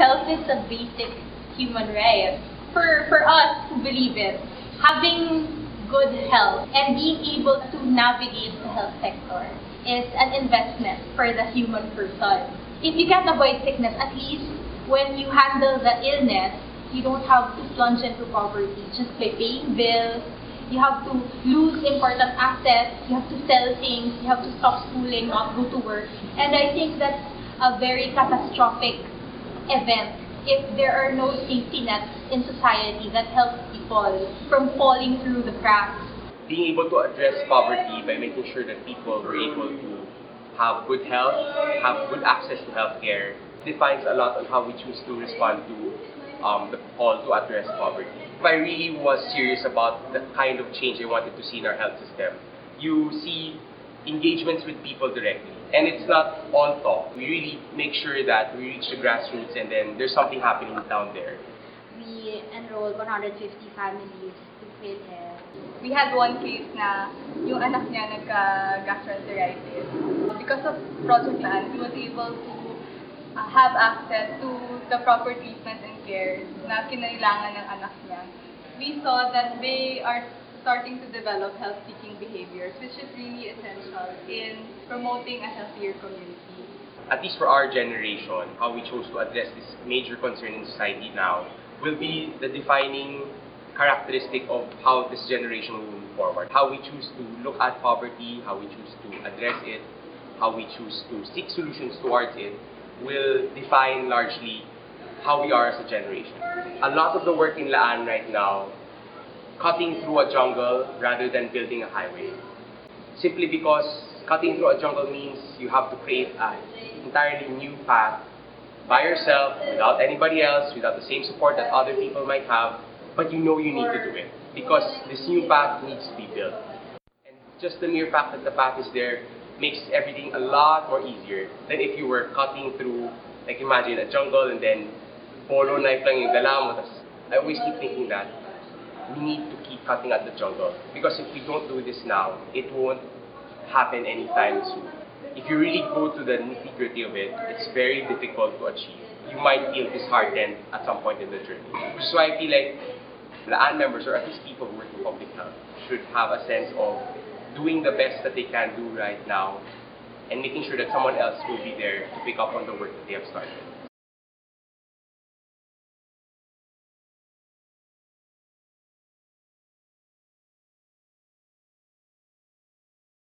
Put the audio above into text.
health is a basic human right. For us who believe it, having good health and being able to navigate the health sector is an investment for the human person. If you can't avoid sickness, at least when you handle the illness, you don't have to plunge into poverty just by paying bills. You have to lose important assets, you have to sell things, you have to stop schooling, not go to work. And I think that's a very catastrophic event if there are no safety nets in society that help people from falling through the cracks. Being able to address poverty by making sure that people were able to have good health, have good access to healthcare, defines a lot on how we choose to respond to the call to address poverty. If I really was serious about the kind of change I wanted to see in our health system, you see engagements with people directly. And it's not all talk. We really make sure that we reach the grassroots and then there's something happening down there. We enrolled 150 families to PhilHealth. We had one case na yung anak niya nagka-gastroenteritis. Because of Project Land, he was able to have access to the proper treatment and care na kinailangan ng anak niya. We saw that they are starting to develop health-seeking behaviors, which is really essential in promoting a healthier community. At least for our generation, how we chose to address this major concern in society now will be the defining characteristic of how this generation will move forward. How we choose to look at poverty, how we choose to address it, how we choose to seek solutions towards it will define largely how we are as a generation. A lot of the work in Laan right now, cutting through a jungle rather than building a highway. Simply because cutting through a jungle means you have to create an entirely new path by yourself, without anybody else, without the same support that other people might have, but you know you need to do it because this new path needs to be built. And just the mere fact that the path is there makes everything a lot more easier than if you were cutting through, like imagine a jungle and then polo knife lang yung dala mo. I always keep thinking that we need to keep cutting at the jungle because if we don't do this now, it won't happen anytime soon. If you really go to the nitty-gritty of it, it's very difficult to achieve. You might feel disheartened at some point in the journey. Which is why I feel like Laan members, or at least people who work in public health, should have a sense of doing the best that they can do right now and making sure that someone else will be there to pick up on the work that they have started.